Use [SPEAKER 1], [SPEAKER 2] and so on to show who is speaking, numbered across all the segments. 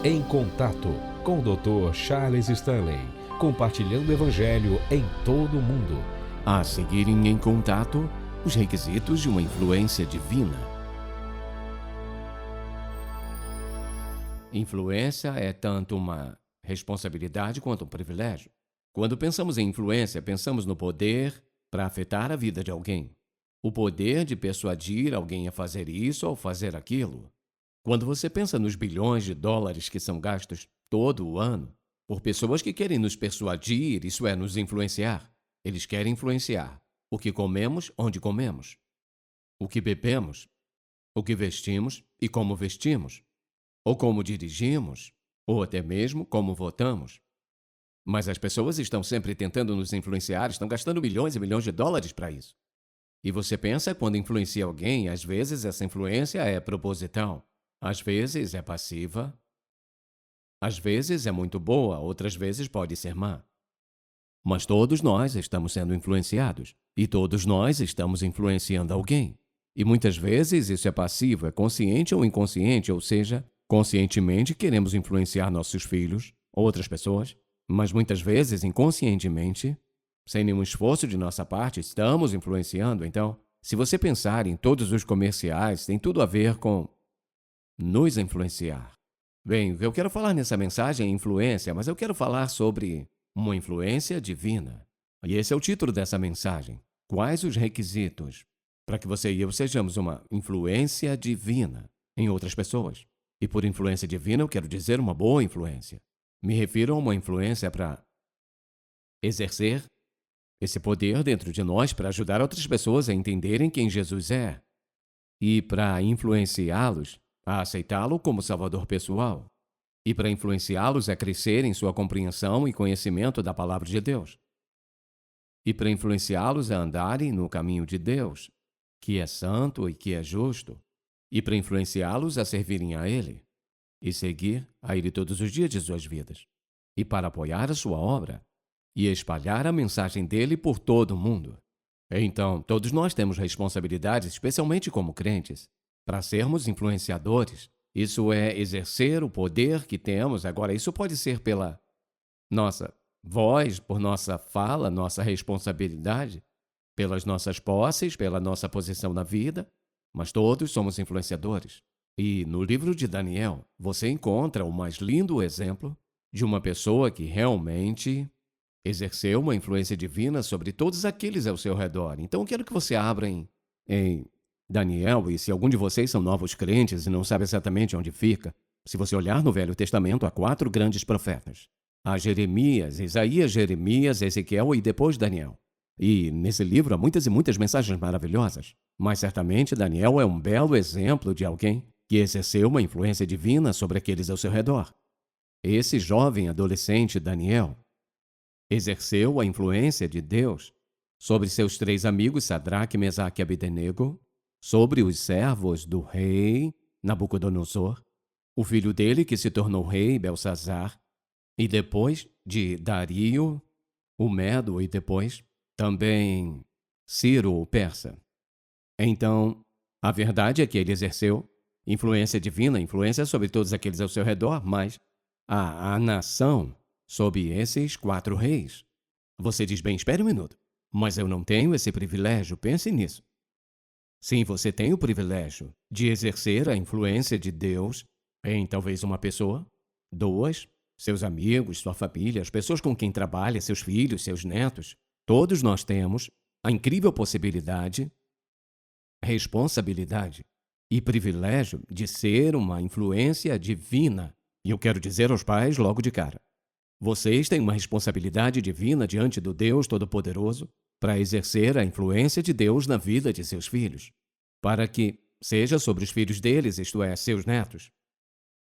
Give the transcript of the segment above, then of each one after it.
[SPEAKER 1] Em Contato, com o Dr. Charles Stanley, compartilhando o Evangelho em todo o mundo.
[SPEAKER 2] A seguirem em contato, os requisitos de uma influência divina. Influência é tanto uma responsabilidade quanto um privilégio. Quando pensamos em influência, pensamos no poder para afetar a vida de alguém. O poder de persuadir alguém a fazer isso ou fazer aquilo. Quando você pensa nos bilhões de dólares que são gastos todo o ano por pessoas que querem nos persuadir, isso é, nos influenciar, eles querem influenciar o que comemos, onde comemos, o que bebemos, o que vestimos e como vestimos, ou como dirigimos, ou até mesmo como votamos. Mas as pessoas estão sempre tentando nos influenciar, estão gastando milhões e milhões de dólares para isso. E você pensa, quando influencia alguém, às vezes essa influência é proposital. Às vezes é passiva, às vezes é muito boa, outras vezes pode ser má. Mas todos nós estamos sendo influenciados, e todos nós estamos influenciando alguém. E muitas vezes isso é passivo, é consciente ou inconsciente, ou seja, conscientemente queremos influenciar nossos filhos, ou outras pessoas, mas muitas vezes inconscientemente, sem nenhum esforço de nossa parte, estamos influenciando. Então, se você pensar em todos os comerciais, tem tudo a ver com nos influenciar. Bem, o que eu quero falar nessa mensagem é influência, mas eu quero falar sobre uma influência divina. E esse é o título dessa mensagem. Quais os requisitos para que você e eu sejamos uma influência divina em outras pessoas? E por influência divina eu quero dizer uma boa influência. Me refiro a uma influência para exercer esse poder dentro de nós para ajudar outras pessoas a entenderem quem Jesus é e para influenciá-los a aceitá-lo como Salvador pessoal, e para influenciá-los a crescer em sua compreensão e conhecimento da Palavra de Deus, e para influenciá-los a andarem no caminho de Deus, que é santo e que é justo, e para influenciá-los a servirem a Ele, e seguir a Ele todos os dias de suas vidas, e para apoiar a sua obra, e espalhar a mensagem dele por todo o mundo. Então, todos nós temos responsabilidades, especialmente como crentes, para sermos influenciadores. Isso é exercer o poder que temos. Agora, isso pode ser pela nossa voz, por nossa fala, nossa responsabilidade, pelas nossas posses, pela nossa posição na vida, mas todos somos influenciadores. E no livro de Daniel, você encontra o mais lindo exemplo de uma pessoa que realmente exerceu uma influência divina sobre todos aqueles ao seu redor. Então, eu quero que você abra em Daniel, e se algum de vocês são novos crentes e não sabe exatamente onde fica, se você olhar no Velho Testamento, há 4 grandes profetas. Há Jeremias, Isaías, Jeremias, Ezequiel e depois Daniel. E nesse livro há muitas e muitas mensagens maravilhosas, mas certamente Daniel é um belo exemplo de alguém que exerceu uma influência divina sobre aqueles ao seu redor. Esse jovem adolescente Daniel exerceu a influência de Deus sobre seus 3 amigos Sadraque, Mesaque e Abednego, sobre os servos do rei Nabucodonosor, o filho dele que se tornou rei, Belsazar, e depois de Dario, o Medo, e depois também Ciro, o persa. Então, a verdade é que ele exerceu influência divina, influência sobre todos aqueles ao seu redor, mas a nação sob esses 4 reis. Você diz, bem, espere um minuto, mas eu não tenho esse privilégio, pense nisso. Sim, você tem o privilégio de exercer a influência de Deus em talvez uma pessoa, 2, seus amigos, sua família, as pessoas com quem trabalha, seus filhos, seus netos. Todos nós temos a incrível possibilidade, responsabilidade e privilégio de ser uma influência divina. E eu quero dizer aos pais logo de cara, vocês têm uma responsabilidade divina diante do Deus Todo-Poderoso para exercer a influência de Deus na vida de seus filhos, para que seja sobre os filhos deles, isto é, seus netos.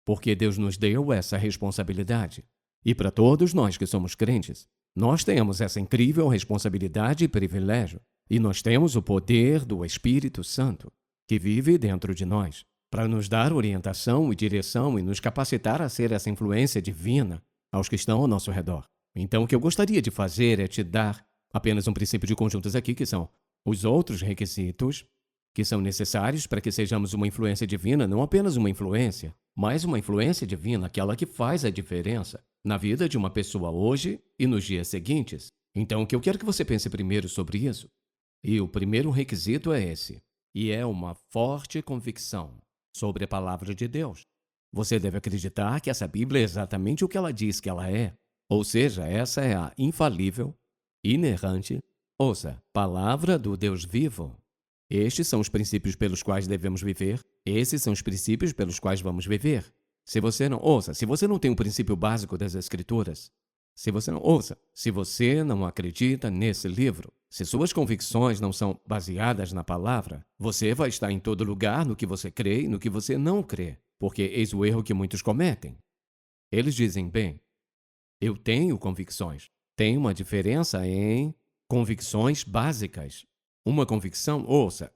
[SPEAKER 2] Porque Deus nos deu essa responsabilidade. E para todos nós que somos crentes, nós temos essa incrível responsabilidade e privilégio. E nós temos o poder do Espírito Santo, que vive dentro de nós, para nos dar orientação e direção e nos capacitar a ser essa influência divina aos que estão ao nosso redor. Então, o que eu gostaria de fazer é te dar apenas um princípio de conjuntos aqui, que são os outros requisitos que são necessários para que sejamos uma influência divina, não apenas uma influência, mas uma influência divina, aquela que faz a diferença na vida de uma pessoa hoje e nos dias seguintes. Então, o que eu quero que você pense primeiro sobre isso, e o primeiro requisito é esse, e é uma forte convicção sobre a palavra de Deus. Você deve acreditar que essa Bíblia é exatamente o que ela diz que ela é, ou seja, essa é a infalível, inerrante, ouça, palavra do Deus vivo. Estes são os princípios pelos quais devemos viver, esses são os princípios pelos quais vamos viver. Se você não tem o princípio básico das Escrituras, se você não acredita nesse livro, se suas convicções não são baseadas na palavra, você vai estar em todo lugar no que você crê e no que você não crê, porque eis o erro que muitos cometem. Eles dizem, bem, eu tenho convicções. Tem uma diferença em convicções básicas. Uma convicção,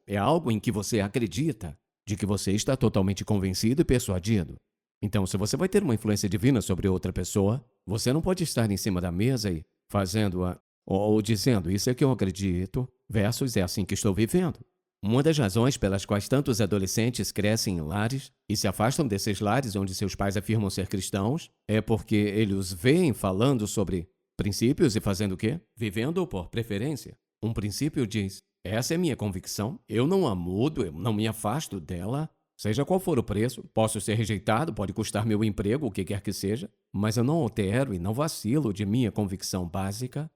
[SPEAKER 2] é algo em que você acredita, de que você está totalmente convencido e persuadido. Então, se você vai ter uma influência divina sobre outra pessoa, você não pode estar em cima da mesa e fazendo-a ou dizendo, isso é que eu acredito, versus é assim que estou vivendo. Uma das razões pelas quais tantos adolescentes crescem em lares e se afastam desses lares onde seus pais afirmam ser cristãos é porque eles os veem falando sobre princípios e fazendo o quê? Vivendo por preferência. Um princípio diz, essa é minha convicção, eu não a mudo, eu não me afasto dela, seja qual for o preço, posso ser rejeitado, pode custar meu emprego, o que quer que seja, mas eu não altero e não vacilo de minha convicção básica.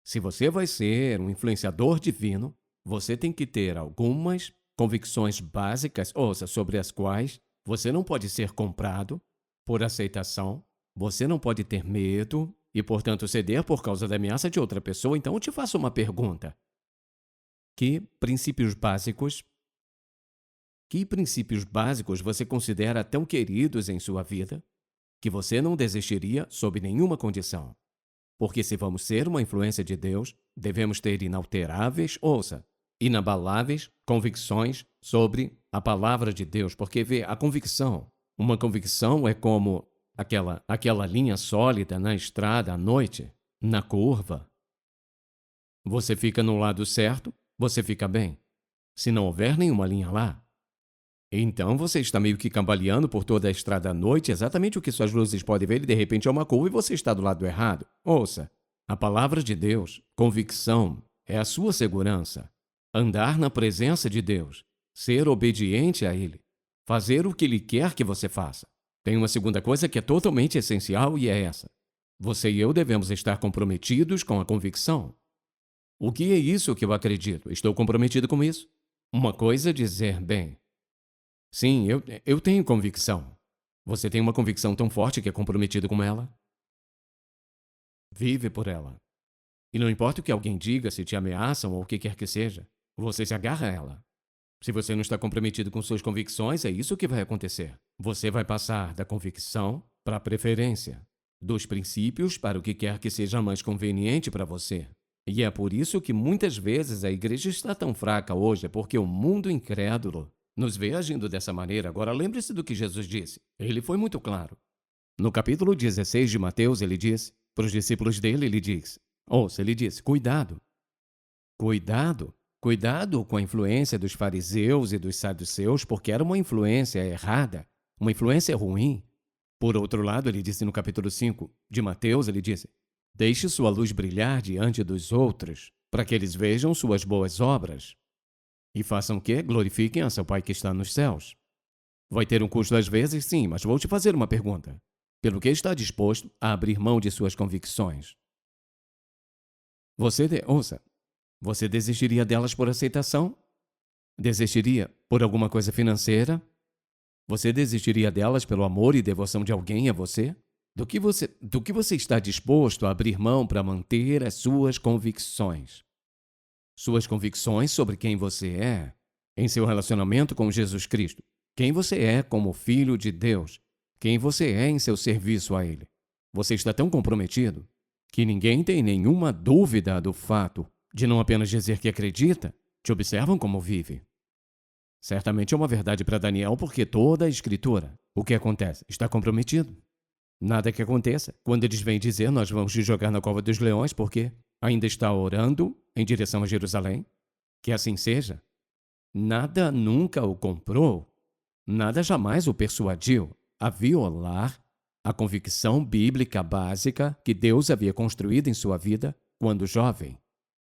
[SPEAKER 2] Se você vai ser um influenciador divino, você tem que ter algumas convicções básicas, sobre as quais você não pode ser comprado por aceitação, você não pode ter medo e, portanto, ceder por causa da ameaça de outra pessoa. Então, eu te faço uma pergunta. Que princípios básicos você considera tão queridos em sua vida que você não desistiria sob nenhuma condição? Porque se vamos ser uma influência de Deus, devemos ter inalteráveis, inabaláveis convicções sobre a palavra de Deus. Porque, uma convicção é como aquela linha sólida na estrada à noite, na curva. Você fica no lado certo, você fica bem. Se não houver nenhuma linha lá, então você está meio que cambaleando por toda a estrada à noite, exatamente o que suas luzes podem ver, e de repente é uma curva e você está do lado errado. A palavra de Deus, convicção, é a sua segurança. Andar na presença de Deus, ser obediente a Ele, fazer o que Ele quer que você faça. Tem uma segunda coisa que é totalmente essencial e é essa. Você e eu devemos estar comprometidos com a convicção. O que é isso que eu acredito? Estou comprometido com isso? Uma coisa é dizer, bem, sim, eu tenho convicção. Você tem uma convicção tão forte que é comprometido com ela? Vive por ela. E não importa o que alguém diga, se te ameaçam ou o que quer que seja, você se agarra a ela. Se você não está comprometido com suas convicções, é isso que vai acontecer. Você vai passar da convicção para a preferência, dos princípios para o que quer que seja mais conveniente para você. E é por isso que muitas vezes a igreja está tão fraca hoje, é porque o mundo incrédulo nos vê agindo dessa maneira. Agora lembre-se do que Jesus disse. Ele foi muito claro. No capítulo 16 de Mateus, ele diz, para os discípulos dele, ele disse, cuidado. Cuidado com a influência dos fariseus e dos saduceus, porque era uma influência errada, uma influência ruim. Por outro lado, ele disse no capítulo 5 de Mateus, ele disse, deixe sua luz brilhar diante dos outros, para que eles vejam suas boas obras. E façam o quê? Glorifiquem a seu Pai que está nos céus. Vai ter um custo às vezes, sim, mas vou te fazer uma pergunta. Pelo que está disposto a abrir mão de suas convicções? Você desistiria delas por aceitação? Desistiria por alguma coisa financeira? Você desistiria delas pelo amor e devoção de alguém a você? Do que você está disposto a abrir mão para manter as suas convicções? Suas convicções sobre quem você é, em seu relacionamento com Jesus Cristo, quem você é como filho de Deus, quem você é em seu serviço a Ele. Você está tão comprometido que ninguém tem nenhuma dúvida do fato de não apenas dizer que acredita, te observam como vive. Certamente é uma verdade para Daniel, porque toda a Escritura, o que acontece, está comprometido. Nada que aconteça. Quando eles vêm dizer, nós vamos te jogar na cova dos leões, porque ainda está orando em direção a Jerusalém, que assim seja. Nada nunca o comprou, nada jamais o persuadiu a violar a convicção bíblica básica que Deus havia construído em sua vida quando jovem.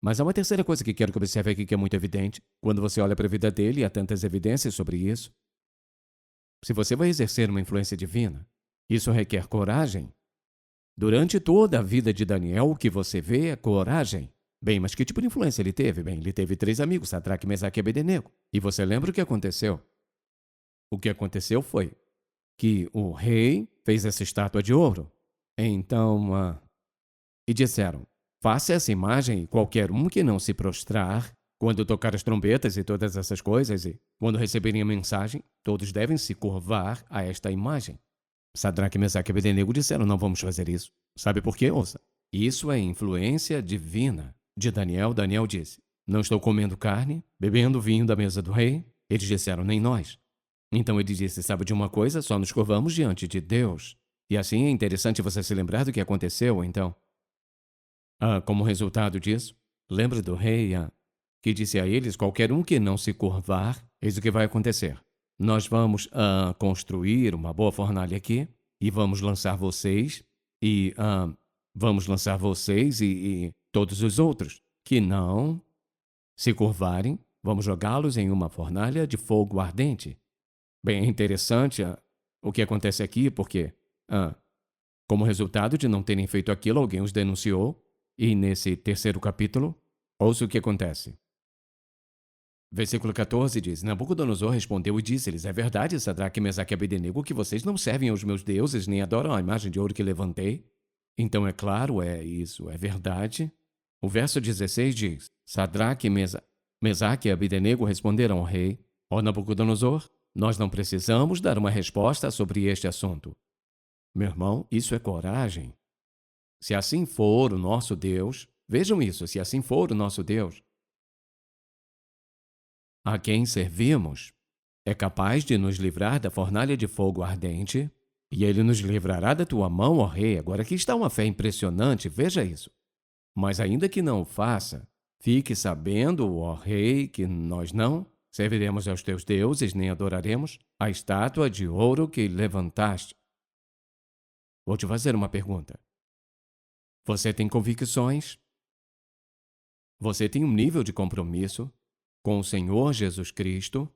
[SPEAKER 2] Mas há uma terceira coisa que quero que observe aqui que é muito evidente. Quando você olha para a vida dele, e há tantas evidências sobre isso. Se você vai exercer uma influência divina, isso requer coragem. Durante toda a vida de Daniel, o que você vê é coragem. Bem, mas que tipo de influência ele teve? Bem, ele teve 3 amigos, Sadraque, Mesaque e Abednego. E você lembra o que aconteceu? O que aconteceu foi que o rei fez essa estátua de ouro. Então, e disseram, faça essa imagem e qualquer um que não se prostrar, quando tocar as trombetas e todas essas coisas, e quando receberem a mensagem, todos devem se curvar a esta imagem. Sadraque, Mesaque e Abednego disseram, não vamos fazer isso. Sabe por quê? Ouça. Isso é influência divina de Daniel. Daniel disse, não estou comendo carne, bebendo vinho da mesa do rei. Eles disseram, nem nós. Então ele disse, sabe de uma coisa? Só nos curvamos diante de Deus. E assim é interessante você se lembrar do que aconteceu, então. Como resultado disso, lembra do rei que disse a eles, qualquer um que não se curvar, eis o que vai acontecer. Nós vamos construir uma boa fornalha aqui e vamos lançar vocês e todos os outros que não se curvarem, vamos jogá-los em uma fornalha de fogo ardente. Bem, é interessante o que acontece aqui, porque, como resultado de não terem feito aquilo, alguém os denunciou, e nesse terceiro capítulo, ouça o que acontece. Versículo 14 diz, Nabucodonosor respondeu e disse-lhes, é verdade, Sadraque, Mesaque e Abednego, que vocês não servem aos meus deuses, nem adoram a imagem de ouro que levantei? Então, é claro, isso é verdade. O verso 16 diz, Sadraque, Mesaque e Abednego responderam ao rei, ó Nabucodonosor, nós não precisamos dar uma resposta sobre este assunto. Meu irmão, isso é coragem. Se assim for o nosso Deus, vejam isso, se assim for o nosso Deus, a quem servimos, é capaz de nos livrar da fornalha de fogo ardente, e ele nos livrará da tua mão, ó rei. Agora aqui está uma fé impressionante, veja isso. Mas ainda que não o faça, fique sabendo, ó rei, que nós não serviremos aos teus deuses, nem adoraremos a estátua de ouro que levantaste. Vou te fazer uma pergunta. Você tem convicções? Você tem um nível de compromisso com o Senhor Jesus Cristo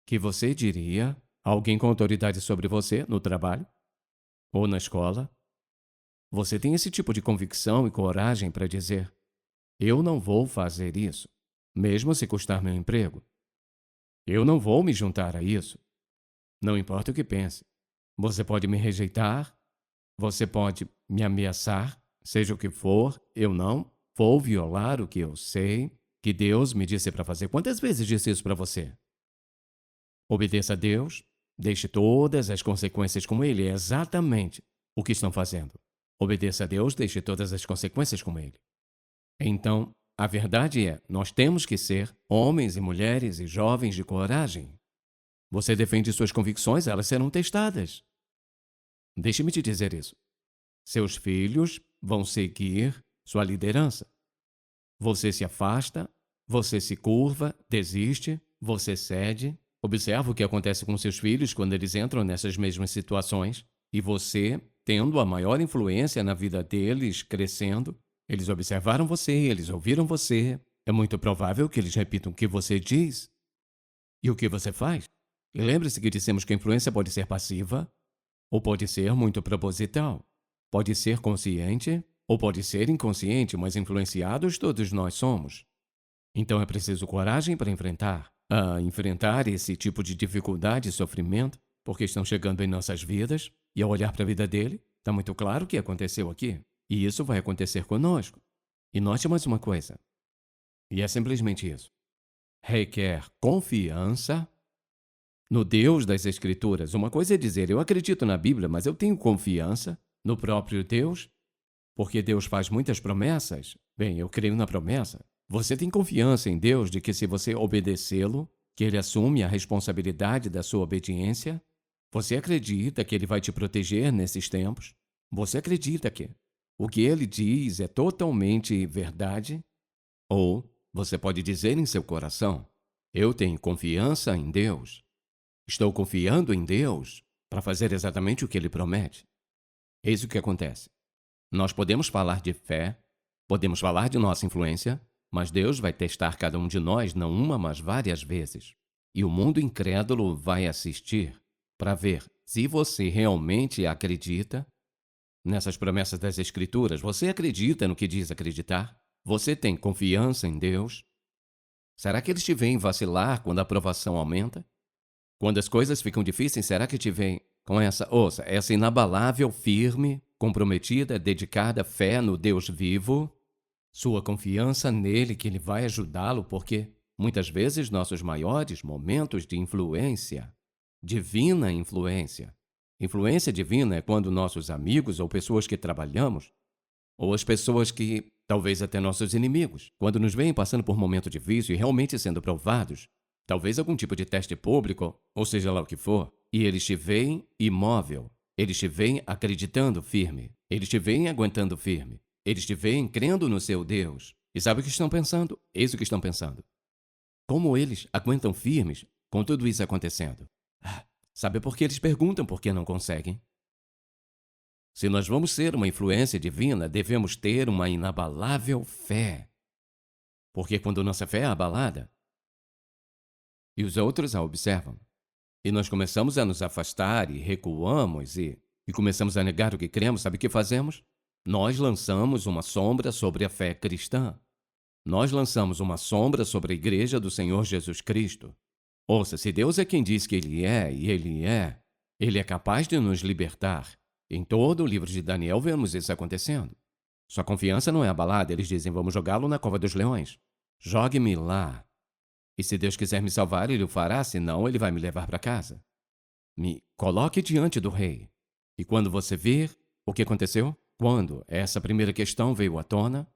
[SPEAKER 2] que você diria a alguém com autoridade sobre você no trabalho ou na escola? Você tem esse tipo de convicção e coragem para dizer, eu não vou fazer isso, mesmo se custar meu emprego. Eu não vou me juntar a isso. Não importa o que pense. Você pode me rejeitar, você pode me ameaçar, seja o que for, eu não vou violar o que eu sei que Deus me disse para fazer. Quantas vezes disse isso para você? Obedeça a Deus, deixe todas as consequências com Ele. É exatamente o que estão fazendo. Obedeça a Deus, deixe todas as consequências com Ele. Então, a verdade é, nós temos que ser homens e mulheres e jovens de coragem. Você defende suas convicções, elas serão testadas. Deixe-me te dizer isso. Seus filhos vão seguir sua liderança. Você se afasta, você se curva, desiste, você cede. Observa o que acontece com seus filhos quando eles entram nessas mesmas situações e você, tendo a maior influência na vida deles, crescendo, eles observaram você, eles ouviram você. É muito provável que eles repitam o que você diz e o que você faz. E lembre-se que dissemos que a influência pode ser passiva ou pode ser muito proposital. Pode ser consciente ou pode ser inconsciente, mas influenciados todos nós somos. Então é preciso coragem para enfrentar esse tipo de dificuldade e sofrimento, porque estão chegando em nossas vidas, e ao olhar para a vida dele, está muito claro o que aconteceu aqui. E isso vai acontecer conosco. E note mais uma coisa, e é simplesmente isso. Requer confiança no Deus das Escrituras. Uma coisa é dizer, eu acredito na Bíblia, mas eu tenho confiança no próprio Deus, porque Deus faz muitas promessas. Bem, eu creio na promessa. Você tem confiança em Deus de que se você obedecê-lo, que Ele assume a responsabilidade da sua obediência? Você acredita que Ele vai te proteger nesses tempos? Você acredita que o que Ele diz é totalmente verdade? Ou você pode dizer em seu coração, eu tenho confiança em Deus. Estou confiando em Deus para fazer exatamente o que ele promete. Eis o que acontece. Nós podemos falar de fé, podemos falar de nossa influência, mas Deus vai testar cada um de nós não uma, mas várias vezes. E o mundo incrédulo vai assistir para ver se você realmente acredita nessas promessas das Escrituras. Você acredita no que diz acreditar? Você tem confiança em Deus? Será que eles te veem vacilar quando a aprovação aumenta? Quando as coisas ficam difíceis, será que te veem com essa inabalável, firme, comprometida, dedicada fé no Deus vivo? Sua confiança nele que ele vai ajudá-lo, porque muitas vezes nossos maiores momentos de influência, divina influência divina é quando nossos amigos ou pessoas que trabalhamos, ou as pessoas que, talvez até nossos inimigos, quando nos veem passando por momento difícil e realmente sendo provados, talvez algum tipo de teste público, ou seja lá o que for, e eles te veem imóvel, eles te veem acreditando firme, eles te veem aguentando firme, eles te veem crendo no seu Deus. E sabe o que estão pensando? Eis o que estão pensando. Como eles aguentam firmes com tudo isso acontecendo? Sabe por que eles perguntam por que não conseguem? Se nós vamos ser uma influência divina, devemos ter uma inabalável fé. Porque quando nossa fé é abalada, e os outros a observam, e nós começamos a nos afastar e recuamos e começamos a negar o que cremos, sabe o que fazemos? Nós lançamos uma sombra sobre a fé cristã. Nós lançamos uma sombra sobre a igreja do Senhor Jesus Cristo. Ouça, se Deus é quem diz que Ele é, e Ele é capaz de nos libertar. Em todo o livro de Daniel vemos isso acontecendo. Sua confiança não é abalada, eles dizem, vamos jogá-lo na cova dos leões. Jogue-me lá. E se Deus quiser me salvar, Ele o fará, senão Ele vai me levar para casa. Me coloque diante do rei. E quando você vir, o que aconteceu? Quando essa primeira questão veio à tona,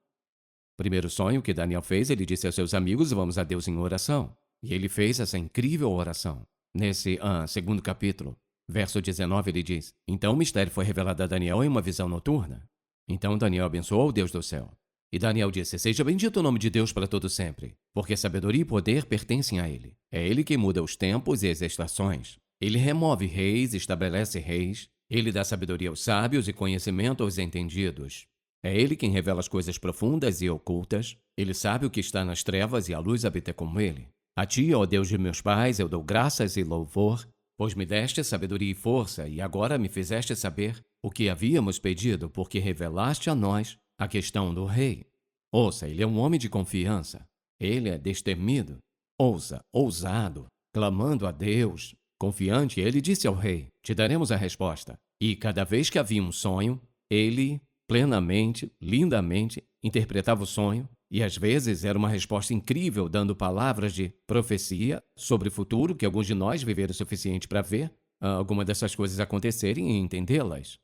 [SPEAKER 2] primeiro sonho que Daniel fez, ele disse aos seus amigos, vamos a Deus em oração. E ele fez essa incrível oração. Nesse segundo capítulo, verso 19, ele diz, então o mistério foi revelado a Daniel em uma visão noturna. Então Daniel abençoou o Deus do céu. E Daniel disse, seja bendito o nome de Deus para todo sempre, porque sabedoria e poder pertencem a Ele. É Ele quem muda os tempos e as estações. Ele remove reis, estabelece reis. Ele dá sabedoria aos sábios e conhecimento aos entendidos. É Ele quem revela as coisas profundas e ocultas. Ele sabe o que está nas trevas e a luz habita com Ele. A ti, ó Deus de meus pais, eu dou graças e louvor, pois me deste sabedoria e força, e agora me fizeste saber o que havíamos pedido, porque revelaste a nós a questão do rei. Ouça, ele é um homem de confiança. Ele é destemido. Ouça, ousado, clamando a Deus. Confiante, ele disse ao rei, te daremos a resposta. E cada vez que havia um sonho, ele, plenamente, lindamente, interpretava o sonho, e às vezes era uma resposta incrível, dando palavras de profecia sobre o futuro que alguns de nós viveram o suficiente para ver alguma dessas coisas acontecerem e entendê-las.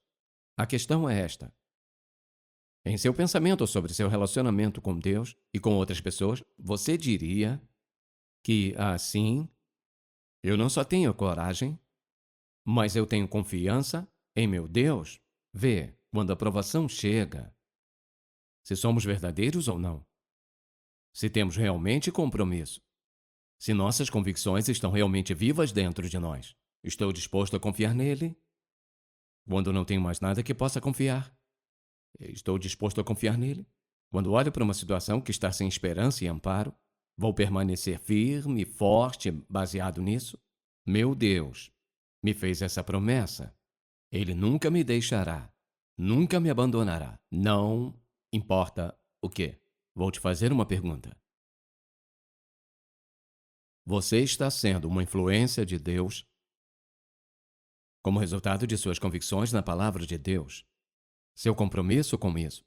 [SPEAKER 2] A questão é esta. Em seu pensamento sobre seu relacionamento com Deus e com outras pessoas, você diria que, assim, eu não só tenho coragem, mas eu tenho confiança em meu Deus? Vê, quando a provação chega, se somos verdadeiros ou não. Se temos realmente compromisso. Se nossas convicções estão realmente vivas dentro de nós. Estou disposto a confiar nele? Quando não tenho mais nada que possa confiar. Estou disposto a confiar nele? Quando olho para uma situação que está sem esperança e amparo, vou permanecer firme e forte baseado nisso? Meu Deus me fez essa promessa. Ele nunca me deixará, nunca me abandonará. Não importa o quê? Vou te fazer uma pergunta. Você está sendo uma influência de Deus como resultado de suas convicções na palavra de Deus, seu compromisso com isso,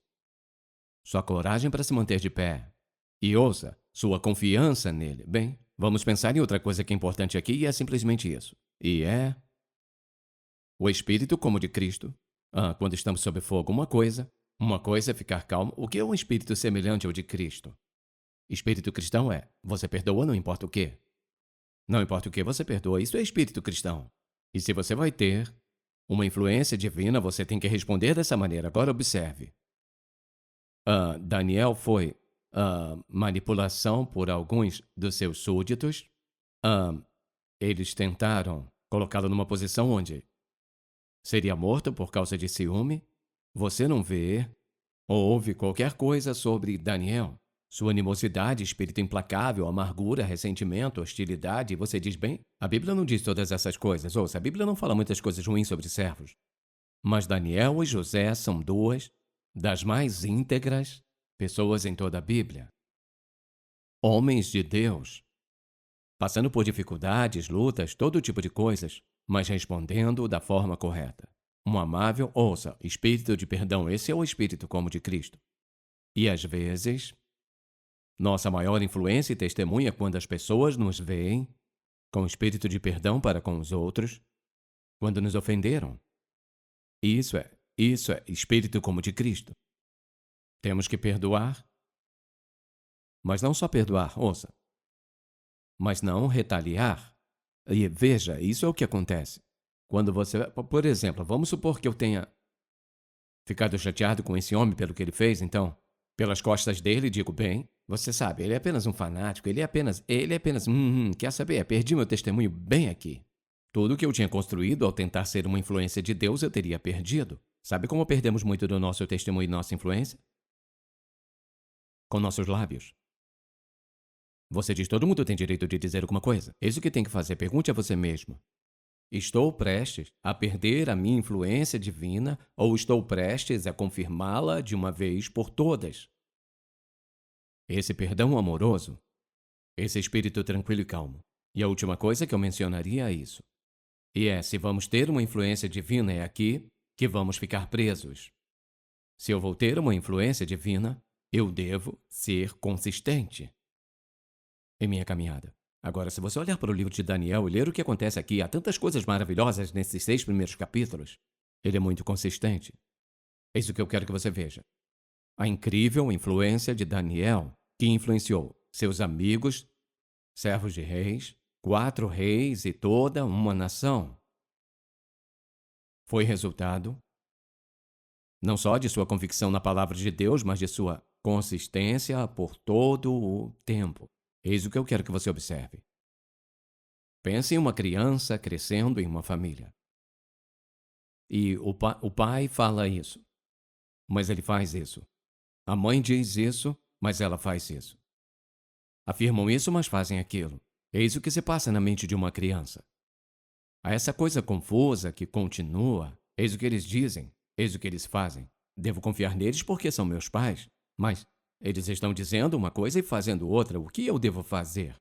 [SPEAKER 2] sua coragem para se manter de pé e, ouça, sua confiança nele. Bem, vamos pensar em outra coisa que é importante aqui e é simplesmente isso. E é o Espírito como de Cristo. Quando estamos sob fogo, uma coisa é ficar calmo. O que é um espírito semelhante ao de Cristo? Espírito cristão é, você perdoa não importa o quê. Não importa o que você perdoa, isso é espírito cristão. E se você vai ter uma influência divina, você tem que responder dessa maneira. Agora observe. Daniel foi manipulação por alguns dos seus súditos. Eles tentaram colocá-lo numa posição onde Seria morto por causa de ciúme? Você não vê ou ouve qualquer coisa sobre Daniel? Sua animosidade, espírito implacável, amargura, ressentimento, hostilidade, e você diz, bem, a Bíblia não diz todas essas coisas. Ouça, a Bíblia não fala muitas coisas ruins sobre servos. Mas Daniel e José são duas das mais íntegras pessoas em toda a Bíblia. Homens de Deus, passando por dificuldades, lutas, todo tipo de coisas, mas respondendo da forma correta. Um amável, ouça, espírito de perdão, esse é o espírito como de Cristo. E às vezes, nossa maior influência e testemunha é quando as pessoas nos veem com espírito de perdão para com os outros, quando nos ofenderam. Isso é espírito como de Cristo. Temos que perdoar, mas não só perdoar, ouça, mas não retaliar. E veja, isso é o que acontece. Quando você, por exemplo, vamos supor que eu tenha ficado chateado com esse homem pelo que ele fez, então, pelas costas dele, digo, bem, você sabe, ele é apenas um fanático, ele é apenas, quer saber, perdi meu testemunho bem aqui. Tudo que eu tinha construído ao tentar ser uma influência de Deus, eu teria perdido. Sabe como perdemos muito do nosso testemunho e nossa influência? Com nossos lábios. Você diz, todo mundo tem direito de dizer alguma coisa. Isso que tem que fazer, pergunte a você mesmo. Estou prestes a perder a minha influência divina ou estou prestes a confirmá-la de uma vez por todas? Esse perdão amoroso, esse espírito tranquilo e calmo. E a última coisa que eu mencionaria é isso. E se vamos ter uma influência divina, é aqui que vamos ficar presos. Se eu vou ter uma influência divina, eu devo ser consistente em minha caminhada. Agora, se você olhar para o livro de Daniel e ler o que acontece aqui, há tantas coisas maravilhosas nesses 6 primeiros capítulos. Ele é muito consistente. É isso que eu quero que você veja. A incrível influência de Daniel, que influenciou seus amigos, servos de reis, 4 reis e toda uma nação. Foi resultado não só de sua convicção na palavra de Deus, mas de sua consistência por todo o tempo. Eis o que eu quero que você observe. Pense em uma criança crescendo em uma família. E o pai fala isso, mas ele faz isso. A mãe diz isso, mas ela faz isso. Afirmam isso, mas fazem aquilo. Eis o que se passa na mente de uma criança. Há essa coisa confusa que continua. Eis o que eles dizem, eis o que eles fazem. Devo confiar neles porque são meus pais, mas eles estão dizendo uma coisa e fazendo outra. O que eu devo fazer?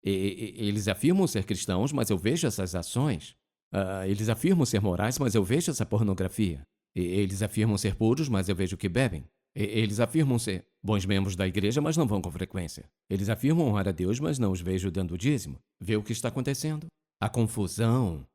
[SPEAKER 2] Eles afirmam ser cristãos, mas eu vejo essas ações. Eles afirmam ser morais, mas eu vejo essa pornografia. Eles afirmam ser puros, mas eu vejo que bebem. Eles afirmam ser bons membros da igreja, mas não vão com frequência. Eles afirmam honrar a Deus, mas não os vejo dando dízimo. Vê o que está acontecendo? A confusão.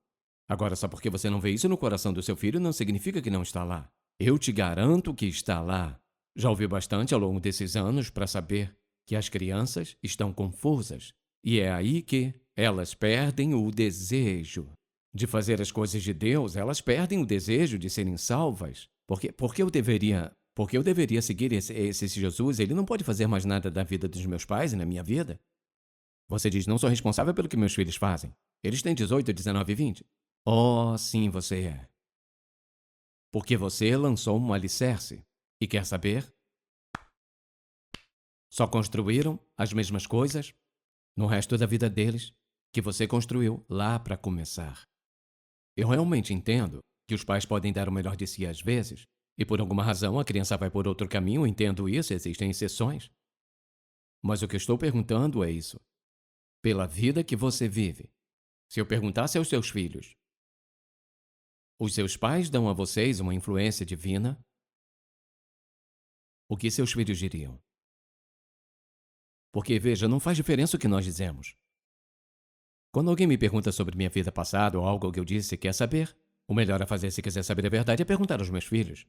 [SPEAKER 2] Agora, só porque você não vê isso no coração do seu filho, não significa que não está lá. Eu te garanto que está lá. Já ouvi bastante ao longo desses anos para saber que as crianças estão confusas. E é aí que elas perdem o desejo de fazer as coisas de Deus, elas perdem o desejo de serem salvas. Porque eu deveria seguir esse Jesus? Ele não pode fazer mais nada da vida dos meus pais e na minha vida? Você diz, não sou responsável pelo que meus filhos fazem. Eles têm 18, 19 e 20. Oh, sim, você é. Porque você lançou um alicerce. E quer saber? Só construíram as mesmas coisas no resto da vida deles que você construiu lá para começar. Eu realmente entendo que os pais podem dar o melhor de si às vezes, e por alguma razão a criança vai por outro caminho, entendo isso, existem exceções. Mas o que eu estou perguntando é isso. Pela vida que você vive, se eu perguntasse aos seus filhos, os seus pais dão a vocês uma influência divina? O que seus filhos diriam? Porque, veja, não faz diferença o que nós dizemos. Quando alguém me pergunta sobre minha vida passada ou algo que eu disse e quer saber, o melhor a fazer se quiser saber a verdade é perguntar aos meus filhos.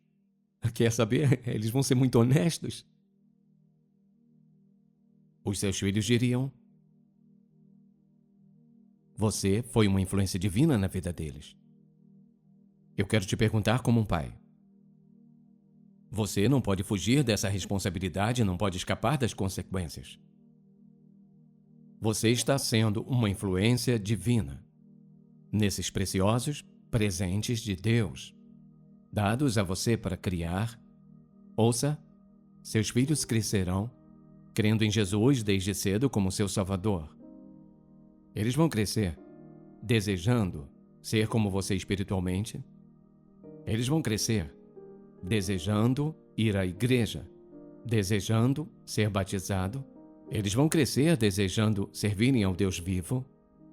[SPEAKER 2] Quer saber? Eles vão ser muito honestos. Os seus filhos diriam: você foi uma influência divina na vida deles. Eu quero te perguntar como um pai. Você não pode fugir dessa responsabilidade, não pode escapar das consequências. Você está sendo uma influência divina nesses preciosos presentes de Deus, dados a você para criar. Ouça, seus filhos crescerão crendo em Jesus desde cedo como seu Salvador. Eles vão crescer desejando ser como você espiritualmente. Eles vão crescer desejando ir à igreja, desejando ser batizado. Eles vão crescer desejando servirem ao Deus vivo.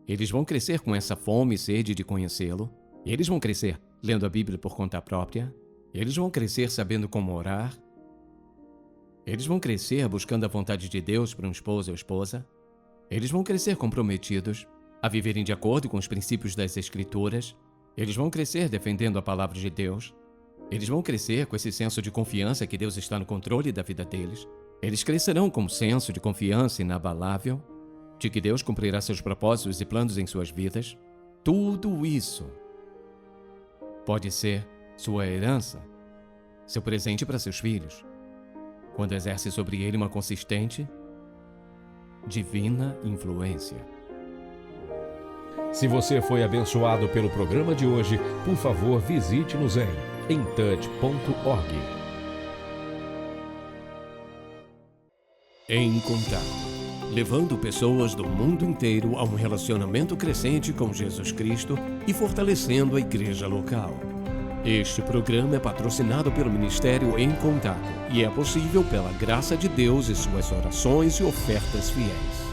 [SPEAKER 2] Eles vão crescer com essa fome e sede de conhecê-lo. Eles vão crescer lendo a Bíblia por conta própria. Eles vão crescer sabendo como orar. Eles vão crescer buscando a vontade de Deus para um esposo ou esposa. Eles vão crescer comprometidos a viverem de acordo com os princípios das Escrituras. Eles vão crescer defendendo a palavra de Deus. Eles vão crescer com esse senso de confiança que Deus está no controle da vida deles. Eles crescerão com um senso de confiança inabalável de que Deus cumprirá seus propósitos e planos em suas vidas. Tudo isso pode ser sua herança, seu presente para seus filhos, quando exerce sobre ele uma consistente, divina influência.
[SPEAKER 1] Se você foi abençoado pelo programa de hoje, por favor, visite-nos em intouch.org.
[SPEAKER 2] Em Contato, levando pessoas do mundo inteiro a um relacionamento crescente com Jesus Cristo e fortalecendo a igreja local. Este programa é patrocinado pelo Ministério Em Contato e é possível pela graça de Deus e suas orações e ofertas fiéis.